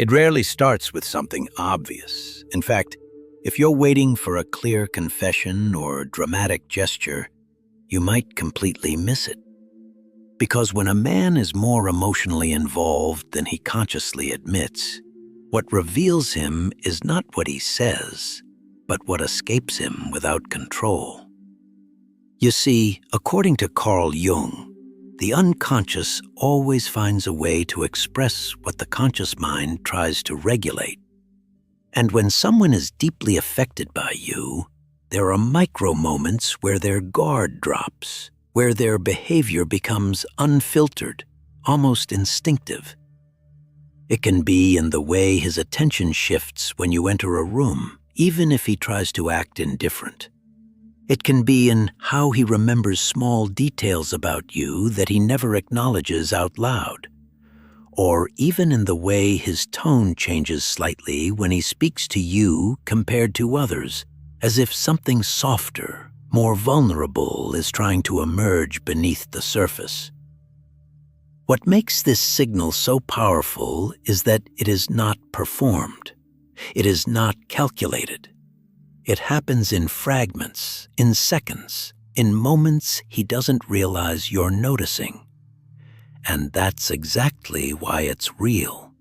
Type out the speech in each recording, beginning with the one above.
It rarely starts with something obvious. In fact, if you're waiting for a clear confession or dramatic gesture, you might completely miss it. Because when a man is more emotionally involved than he consciously admits, what reveals him is not what he says, but what escapes him without control. You see, according to Carl Jung, the unconscious always finds a way to express what the conscious mind tries to regulate. And when someone is deeply affected by you, there are micro moments where their guard drops, where their behavior becomes unfiltered, almost instinctive. It can be in the way his attention shifts when you enter a room, even if he tries to act indifferent. It can be in how he remembers small details about you that he never acknowledges out loud. Or even in the way his tone changes slightly when he speaks to you compared to others, as if something softer, more vulnerable is trying to emerge beneath the surface. What makes this signal so powerful is that it is not performed. It is not calculated. It happens in fragments, in seconds, in moments he doesn't realize you're noticing. And that's exactly why it's real.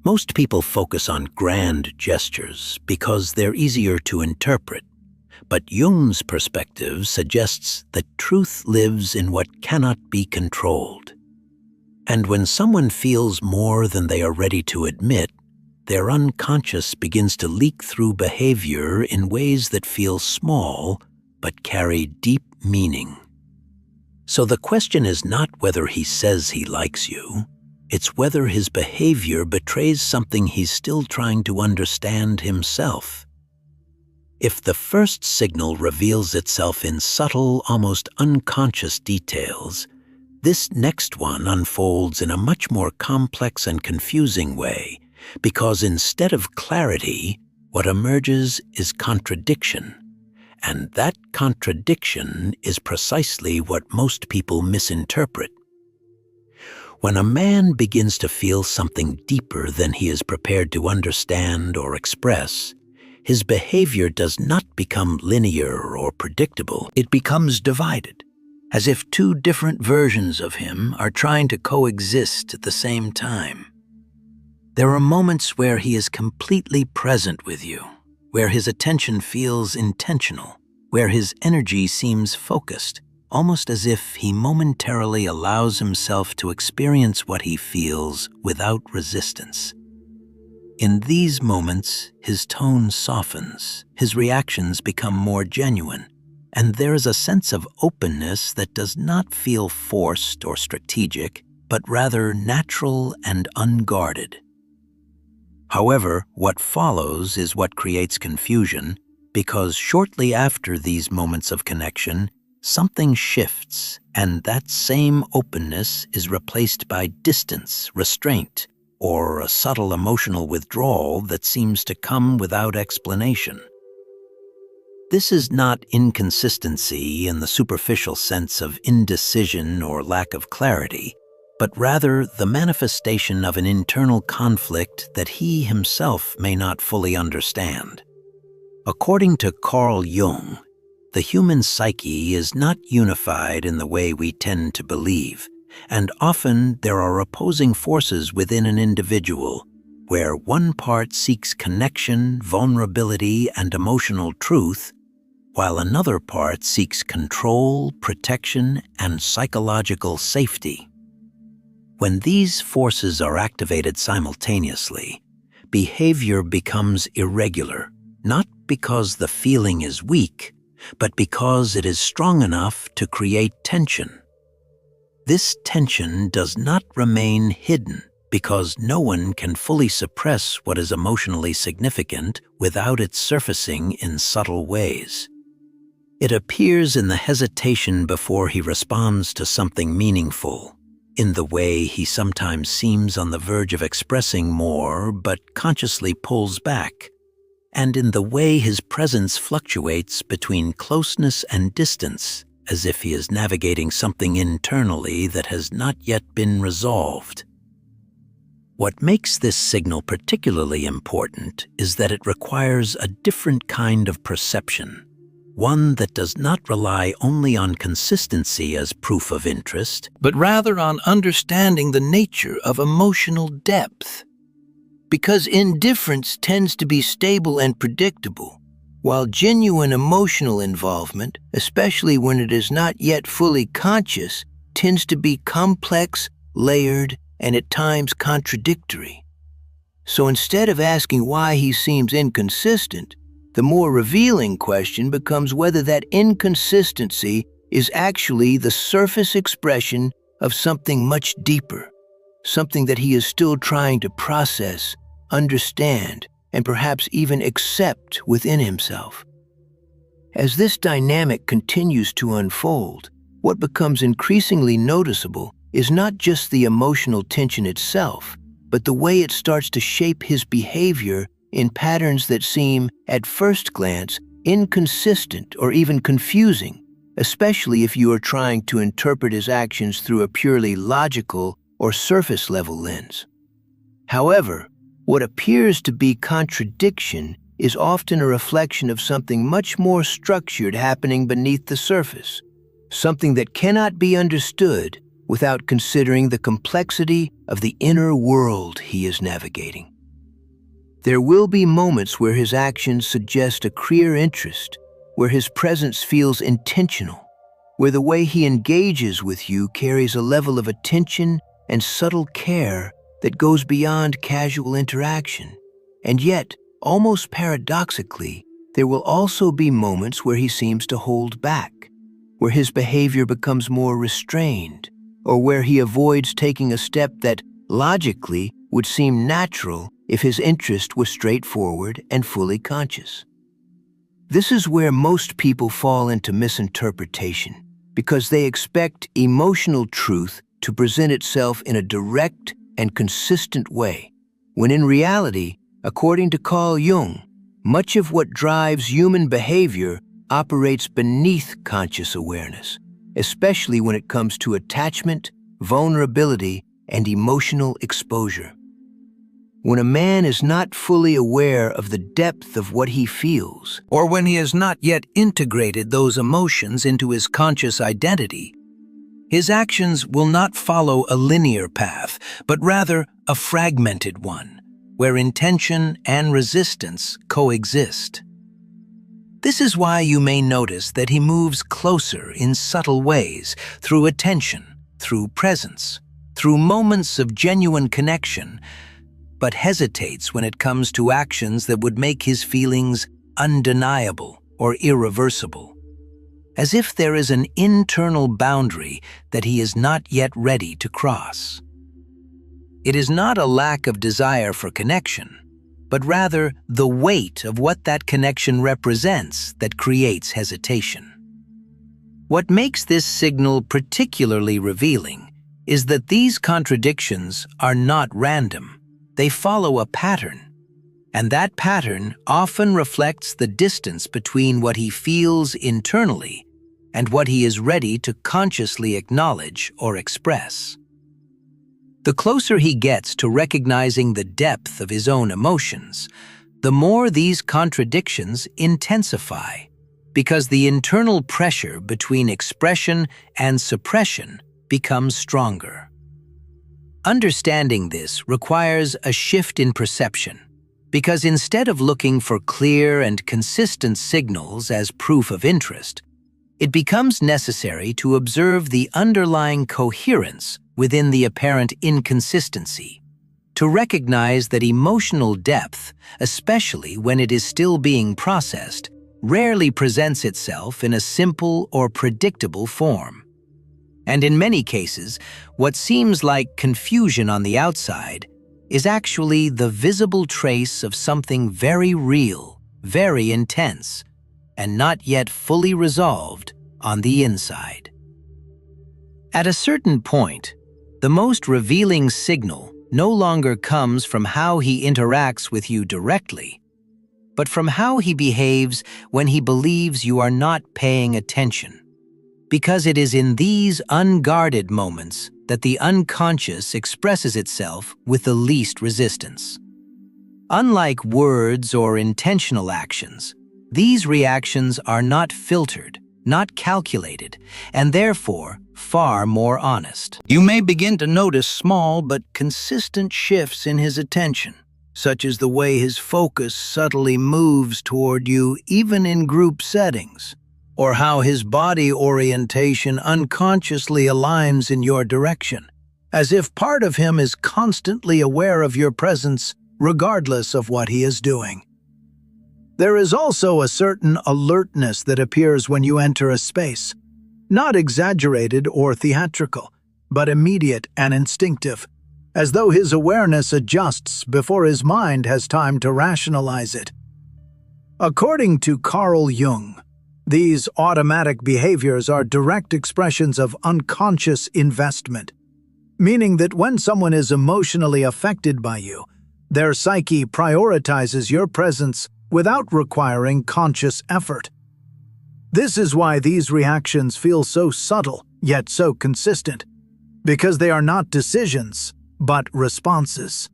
Most people focus on grand gestures because they're easier to interpret, but Jung's perspective suggests that truth lives in what cannot be controlled. And when someone feels more than they are ready to admit, their unconscious begins to leak through behavior in ways that feel small but carry deep meaning. So the question is not whether he says he likes you, it's whether his behavior betrays something he's still trying to understand himself. If the first signal reveals itself in subtle, almost unconscious details, this next one unfolds in a much more complex and confusing way, because instead of clarity, what emerges is contradiction. And that contradiction is precisely what most people misinterpret. When a man begins to feel something deeper than he is prepared to understand or express, his behavior does not become linear or predictable. It becomes divided, as if two different versions of him are trying to coexist at the same time. There are moments where he is completely present with you, where his attention feels intentional, where his energy seems focused, almost as if he momentarily allows himself to experience what he feels without resistance. In these moments, his tone softens, his reactions become more genuine, and there is a sense of openness that does not feel forced or strategic, but rather natural and unguarded. However, what follows is what creates confusion, because shortly after these moments of connection, something shifts, and that same openness is replaced by distance, restraint, or a subtle emotional withdrawal that seems to come without explanation. This is not inconsistency in the superficial sense of indecision or lack of clarity, but rather the manifestation of an internal conflict that he himself may not fully understand. According to Carl Jung, the human psyche is not unified in the way we tend to believe, and often there are opposing forces within an individual, where one part seeks connection, vulnerability, and emotional truth, while another part seeks control, protection, and psychological safety. When these forces are activated simultaneously, behavior becomes irregular, not because the feeling is weak, but because it is strong enough to create tension. This tension does not remain hidden because no one can fully suppress what is emotionally significant without it surfacing in subtle ways. It appears in the hesitation before he responds to something meaningful, in the way he sometimes seems on the verge of expressing more but consciously pulls back, and in the way his presence fluctuates between closeness and distance, as if he is navigating something internally that has not yet been resolved. What makes this signal particularly important is that it requires a different kind of perception, one that does not rely only on consistency as proof of interest, but rather on understanding the nature of emotional depth. Because indifference tends to be stable and predictable, while genuine emotional involvement, especially when it is not yet fully conscious, tends to be complex, layered, and at times contradictory. So instead of asking why he seems inconsistent, the more revealing question becomes whether that inconsistency is actually the surface expression of something much deeper, something that he is still trying to process, understand, and perhaps even accept within himself. As this dynamic continues to unfold, what becomes increasingly noticeable is not just the emotional tension itself, but the way it starts to shape his behavior in patterns that seem, at first glance, inconsistent or even confusing, especially if you are trying to interpret his actions through a purely logical or surface-level lens. However, what appears to be contradiction is often a reflection of something much more structured happening beneath the surface, something that cannot be understood without considering the complexity of the inner world he is navigating. There will be moments where his actions suggest a clear interest, where his presence feels intentional, where the way he engages with you carries a level of attention and subtle care that goes beyond casual interaction. And yet, almost paradoxically, there will also be moments where he seems to hold back, where his behavior becomes more restrained, or where he avoids taking a step that, logically, would seem natural if his interest was straightforward and fully conscious. This is where most people fall into misinterpretation, because they expect emotional truth to present itself in a direct and consistent way, when in reality, according to Carl Jung, much of what drives human behavior operates beneath conscious awareness, especially when it comes to attachment, vulnerability, and emotional exposure. When a man is not fully aware of the depth of what he feels, or when he has not yet integrated those emotions into his conscious identity, his actions will not follow a linear path, but rather a fragmented one, where intention and resistance coexist. This is why you may notice that he moves closer in subtle ways, through attention, through presence, through moments of genuine connection, but hesitates when it comes to actions that would make his feelings undeniable or irreversible, as if there is an internal boundary that he is not yet ready to cross. It is not a lack of desire for connection, but rather the weight of what that connection represents that creates hesitation. What makes this signal particularly revealing is that these contradictions are not random. They follow a pattern, and that pattern often reflects the distance between what he feels internally and what he is ready to consciously acknowledge or express. The closer he gets to recognizing the depth of his own emotions, the more these contradictions intensify, because the internal pressure between expression and suppression becomes stronger. Understanding this requires a shift in perception, because instead of looking for clear and consistent signals as proof of interest, it becomes necessary to observe the underlying coherence within the apparent inconsistency, to recognize that emotional depth, especially when it is still being processed, rarely presents itself in a simple or predictable form. And in many cases, what seems like confusion on the outside is actually the visible trace of something very real, very intense, and not yet fully resolved on the inside. At a certain point, the most revealing signal no longer comes from how he interacts with you directly, but from how he behaves when he believes you are not paying attention, because it is in these unguarded moments that the unconscious expresses itself with the least resistance. Unlike words or intentional actions, these reactions are not filtered, not calculated, and therefore far more honest. You may begin to notice small but consistent shifts in his attention, such as the way his focus subtly moves toward you even in group settings, or how his body orientation unconsciously aligns in your direction, as if part of him is constantly aware of your presence regardless of what he is doing. There is also a certain alertness that appears when you enter a space, not exaggerated or theatrical, but immediate and instinctive, as though his awareness adjusts before his mind has time to rationalize it. According to Carl Jung, these automatic behaviors are direct expressions of unconscious investment, meaning that when someone is emotionally affected by you, their psyche prioritizes your presence without requiring conscious effort. This is why these reactions feel so subtle, yet so consistent, because they are not decisions, but responses.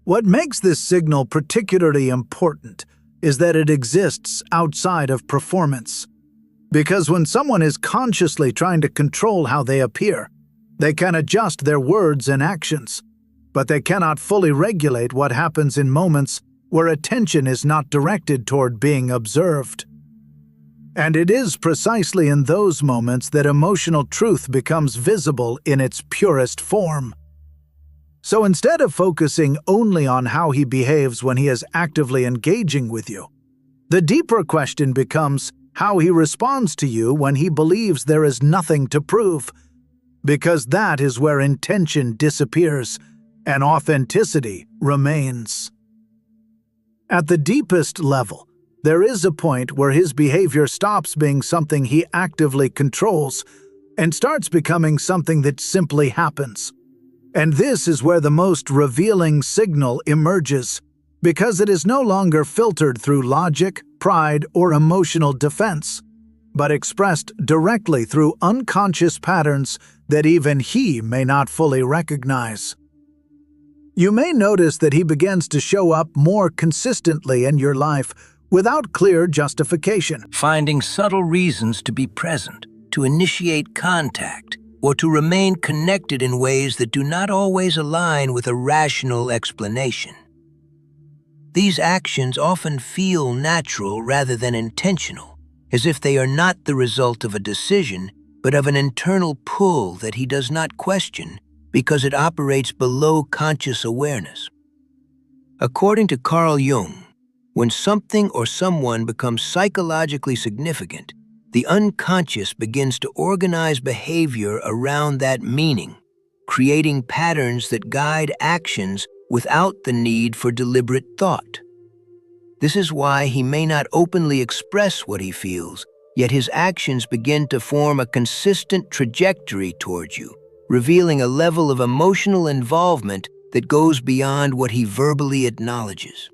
What makes this signal particularly important is that it exists outside of performance. Because when someone is consciously trying to control how they appear, they can adjust their words and actions, but they cannot fully regulate what happens in moments where attention is not directed toward being observed. And it is precisely in those moments that emotional truth becomes visible in its purest form. So instead of focusing only on how he behaves when he is actively engaging with you, the deeper question becomes how he responds to you when he believes there is nothing to prove, because that is where intention disappears and authenticity remains. At the deepest level, there is a point where his behavior stops being something he actively controls and starts becoming something that simply happens. And this is where the most revealing signal emerges, because it is no longer filtered through logic, pride, or emotional defense, but expressed directly through unconscious patterns that even he may not fully recognize. You may notice that he begins to show up more consistently in your life without clear justification, finding subtle reasons to be present, to initiate contact, or to remain connected in ways that do not always align with a rational explanation. These actions often feel natural rather than intentional, as if they are not the result of a decision, but of an internal pull that he does not question because it operates below conscious awareness. According to Carl Jung, when something or someone becomes psychologically significant, the unconscious begins to organize behavior around that meaning, creating patterns that guide actions without the need for deliberate thought. This is why he may not openly express what he feels, yet his actions begin to form a consistent trajectory towards you, revealing a level of emotional involvement that goes beyond what he verbally acknowledges.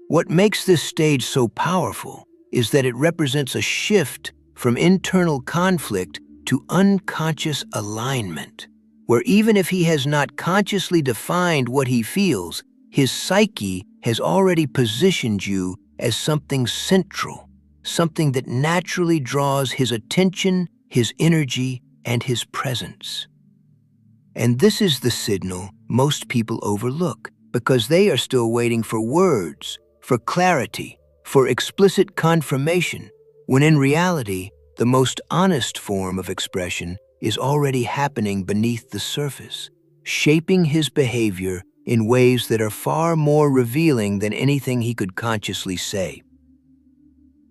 What makes this stage so powerful is that it represents a shift from internal conflict to unconscious alignment, where even if he has not consciously defined what he feels, his psyche has already positioned you as something central, something that naturally draws his attention, his energy, and his presence. And this is the signal most people overlook because they are still waiting for words, for clarity, for explicit confirmation, when in reality, the most honest form of expression is already happening beneath the surface, shaping his behavior in ways that are far more revealing than anything he could consciously say.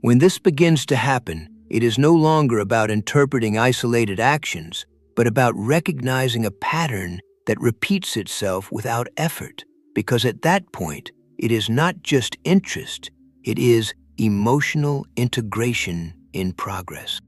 When this begins to happen, it is no longer about interpreting isolated actions, but about recognizing a pattern that repeats itself without effort, because at that point, it is not just interest, it is emotional integration in progress.